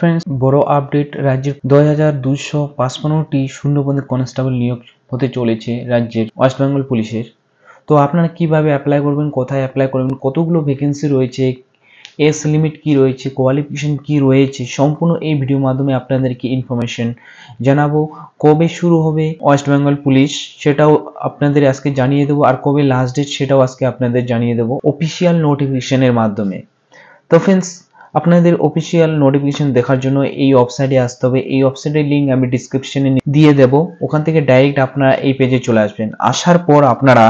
Friends, বড় update. রাজ্যের 2255টি শূন্যপদে constable নিয়োগ হতে চলেছে রাজ্যের ওয়েস্ট বেঙ্গল পুলিশের। তো আপনারা কিভাবে অ্যাপ্লাই করবেন, কোথায় অ্যাপ্লাই করবেন, কতগুলো ভ্যাকেন্সি রয়েছে, এজ লিমিট কি রয়েছে, কোয়ালিফিকেশন কি রয়েছে, সম্পূর্ণ এই ভিডিওর মাধ্যমে আপনাদেরকে ইনফরমেশন জানাবো। কবে শুরু হবে ওয়েস্ট বেঙ্গল পুলিশ সেটাও আপনাদের আজকে জানিয়ে দেবো, আর কবে লাস্ট ডেট সেটাও আজকে আপনাদের জানিয়ে দেবো অফিসিয়াল নোটিফিকেশনের মাধ্যমে। তো ফ্রেন্ডস, আপনাদের অফিসিয়াল নোটিফিকেশন দেখার জন্য এই ওয়েবসাইটে আসতে হবে। এই ওয়েবসাইটের লিঙ্ক আমি ডিসক্রিপশনে দিয়ে দেব, ওখান থেকে ডাইরেক্ট আপনারা এই পেজে চলে আসবেন। আসার পর আপনারা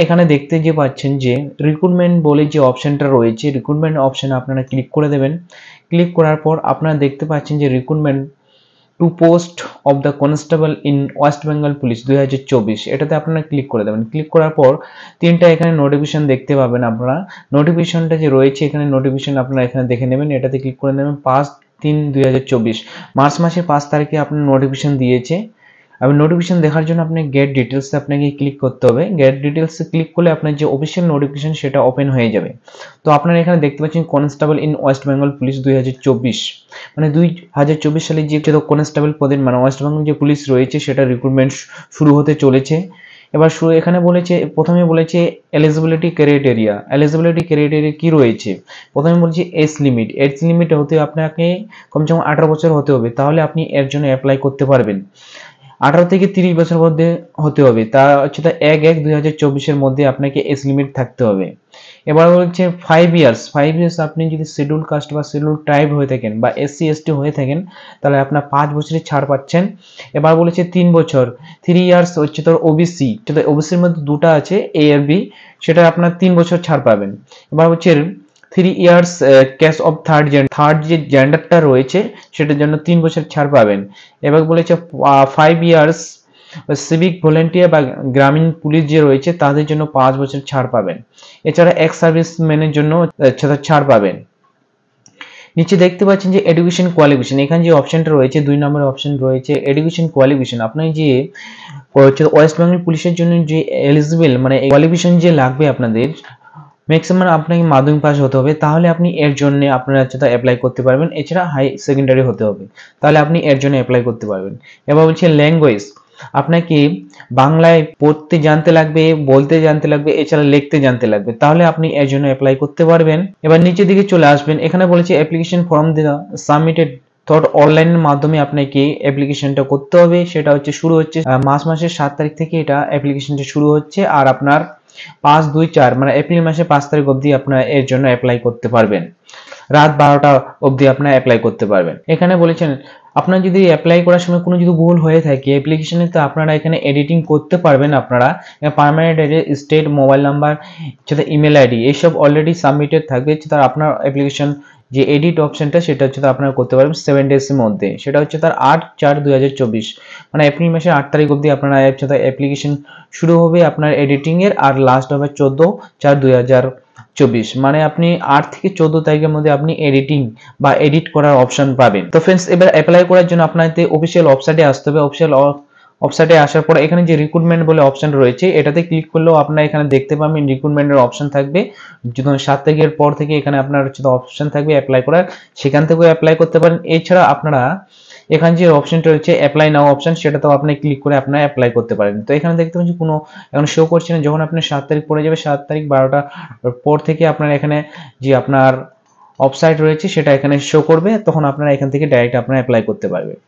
এখানে দেখতে যে পাচ্ছেন যে রিক্রুটমেন্ট বলে যে অপশনটা রয়েছে, রিক্রুটমেন্ট অপশনে আপনারা ক্লিক করে দেবেন। ক্লিক করার পর আপনারা দেখতে পাচ্ছেন যে recruitment to post of the constable in West Bengal police 2024, এটাতে আপনারা ক্লিক করে দেবেন। ক্লিক করার পর তিনটা এখানে নোটিফিকেশন দেখতে পাবেন। আপনারা নোটিফিকেশনটা যে রয়েছে এখানে নোটিফিকেশন আপনারা এখানে দেখে নেবেন, এটাতে ক্লিক করে নেবেন। 5/3/2024 মার্চ মাসের 5 তারিখে আপনার নোটিফিকেশন দিয়েছে। আমি নোটিফিকেশন দেখার জন্য আপনি গেট ডিটেলসে আপনাকে ক্লিক করতে হবে। গেট ডিটেলসে ক্লিক করলে আপনার যে অফিসিয়াল নোটিফিকেশন সেটা ওপেন হয়ে যাবে। তো আপনারা এখানে দেখতে পাচ্ছেন constable in West Bengal police 2024, মানে 2024 সালে যে কনস্টেবল পদের মানে ওয়েস্ট বেঙ্গল যে পুলিশ রয়েছে সেটা রিক্রুটমেন্ট শুরু হতে চলেছে। এবার এখানে বলেছে, প্রথমে বলেছে এলিজিবিলিটি ক্রাইটেরিয়া। এলিজিবিলিটি ক্রাইটেরিয়া কি রয়েছে? প্রথমে বলছে এজ লিমিট। এজ লিমিট হতে আপনাকে কমসে কম 18 বছর হতে হবে, তাহলে আপনি এর জন্য অ্যাপ্লাই করতে পারবেন। 18 থেকে 30 বছর মধ্যে হতে হবে, তা হচ্ছে 1/1/2024 মধ্যে আপনাকে এজ লিমিট থাকতে হবে। এবার বলছে 5 ইয়ার্স আপনি যদি শিডিউল কাস্ট বা শিডিউল ট্রাইব হয়ে থাকেন বা SC ST হয়ে থাকেন তাহলে আপনার 5 বছরের ছাড় পাচ্ছেন। এবার বলেছে 3 বছর, 3 ইয়ার্স হচ্ছে তোর ওবিসি, ওবিসির মধ্যে দুটো আছে A আর B, সেটা আপনার 3 বছর ছাড় পাবেন। এবার হচ্ছে 3 ইয়ার্স কেস অফ থার্ড যে জেন্ডারটা রয়েছে সেটার জন্য 3 বছর ছাড় পাবেন। এবার বলেছে 5 ইয়ার্স সিভিক ভলেন্টিয়ার বা গ্রামীণ পুলিশ যে রয়েছে তাদের জন্য 5 বছর ছাড় পাবেন। এছাড়া এক্স সার্ভিসম্যানের জন্য ছাড় পাবেন। নিচে দেখতে পাচ্ছেন যে এডুকেশন কোয়ালিফিকেশন, এখানে যে অপশনটা রয়েছে 2 নম্বর অপশন রয়েছে এডুকেশন কোয়ালিফিকেশন। আপনার যে ওয়েস্ট বেঙ্গল পুলিশের জন্য যে এলিজিবল মানে কোয়ালিফিকেশন যে লাগবে আপনাদের, ম্যাক্সিমাম আপনাকে মাধ্যমিক পাস হতে হবে, তাহলে আপনি এর জন্য আপনারা অ্যাপ্লাই করতে পারবেন। এছাড়া হাই সেকেন্ডারি হতে হবে, তাহলে আপনি এর জন্য অ্যাপ্লাই করতে পারবেন। এবার বলছে ল্যাঙ্গুয়েজ, আপনাকে বাংলায় পড়তে জানতে লাগবে, বলতে জানতে লাগবে, এছাড়া লিখতে জানতে লাগবে, তাহলে আপনি এর জন্য অ্যাপ্লাই করতে পারবেন। এবার নিচের দিকে চলে আসবেন, এখানে বলেছে অ্যাপ্লিকেশন ফর্ম দেওয়া সাবমিটেড অনলাইনের মাধ্যমে আপনাকে অ্যাপ্লিকেশনটা করতে হবে। সেটা হচ্ছে শুরু হচ্ছে মার্চ মাসের 7 তারিখ থেকে এটা অ্যাপ্লিকেশনটা শুরু হচ্ছে, আর আপনার 5/2/4 মানে এপ্রিল মাসের 5 তারিখ অবধি আপনারা এর জন্য অ্যাপ্লাই করতে পারবেন। রাত 12টা অবধি আপনারা অ্যাপ্লাই করতে পারবেন। এখানে বলেছেন আপনার যদি অ্যাপ্লাই করার সময় কোনো যদি ভুল হয়ে থাকে অ্যাপ্লিকেশনে, তো আপনারা এখানে এডিটিং করতে পারবেন। আপনারা permanent address, state, mobile number, email ID এইসব অলরেডি সাবমিটেড থাকবে। তার আপনার অ্যাপ্লিকেশন যে এডিট অপশনটা সেটা আপনারা করতে পারবেন 7 ডেজের মধ্যে। সেটা হচ্ছে তার 8/4/2024 মানে এপ্রিল মাসের 8 তারিখ অবধি আপনারা অ্যাপ্লিকেশন শুরু হবে আপনার এডিটিং এর, আর লাস্ট হবে 14/4/2024 মানে আপনি 8 থেকে 14 তারিখের মধ্যে আপনি এডিটিং বা এডিট করার অপশন পাবেন। তো ফ্রেন্ডস, এবার অ্যাপ্লাই করার জন্য আপনাদের অফিসিয়াল ওয়েবসাইটে আসতে হবে। অফিসিয়াল ওয়েবসাইটে আসার পর এখানে যে রিক্রুটমেন্ট বলে অপশন রয়েছে এটাতে ক্লিক করলেও আপনারা এখানে দেখতে পাবেন রিক্রুটমেন্টের অপশন থাকবে। যখন 7 তারিখের পর থেকে এখানে আপনার অপশন থাকবে অ্যাপ্লাই করার, সেখান থেকেও অ্যাপ্লাই করতে পারেন। এছাড়া আপনারা এখানে যে অপশনটা রয়েছে অ্যাপ্লাই নাও অপশন, সেটাতেও আপনি ক্লিক করে আপনারা অ্যাপ্লাই করতে পারেন। তো এখানে দেখতে পাচ্ছেন কোনো এখন শো করছে না। যখন আপনার 7 তারিখ পড়ে যাবে, 7 তারিখ 12টা পর থেকে আপনার এখানে যে আপনার ওয়েবসাইট রয়েছে সেটা এখানে শো করবে, তখন আপনারা এখান থেকে ডাইরেক্ট আপনারা অ্যাপ্লাই করতে পারবেন।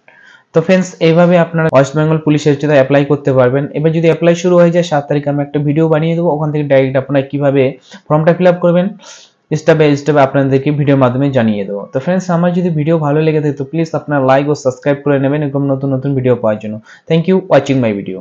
তো ফ্রেন্ডস, এইভাবে আপনারা ওয়েস্ট বেঙ্গল পুলিশের জন্য অ্যাপ্লাই করতে পারবেন। এবার যদি অ্যাপ্লাই শুরু হয়ে যায় 7 তারিখে আমি একটা ভিডিও বানিয়ে দেবো, ওখান থেকে ডাইরেক্ট আপনারা কিভাবে ফর্মটা ফিল আপ করবেন স্টেপ বাই স্টেপ আপনাদেরকে ভিডিওর মাধ্যমে জানিয়ে দেবো। তো ফ্রেন্ডস, আমার যদি ভিডিও ভালো লেগে থাকে তো প্লিজ আপনারা লাইক ও সাবস্ক্রাইব করে নেবেন এরকম নতুন নতুন ভিডিও পাওয়ার জন্য। Thank you watching my video.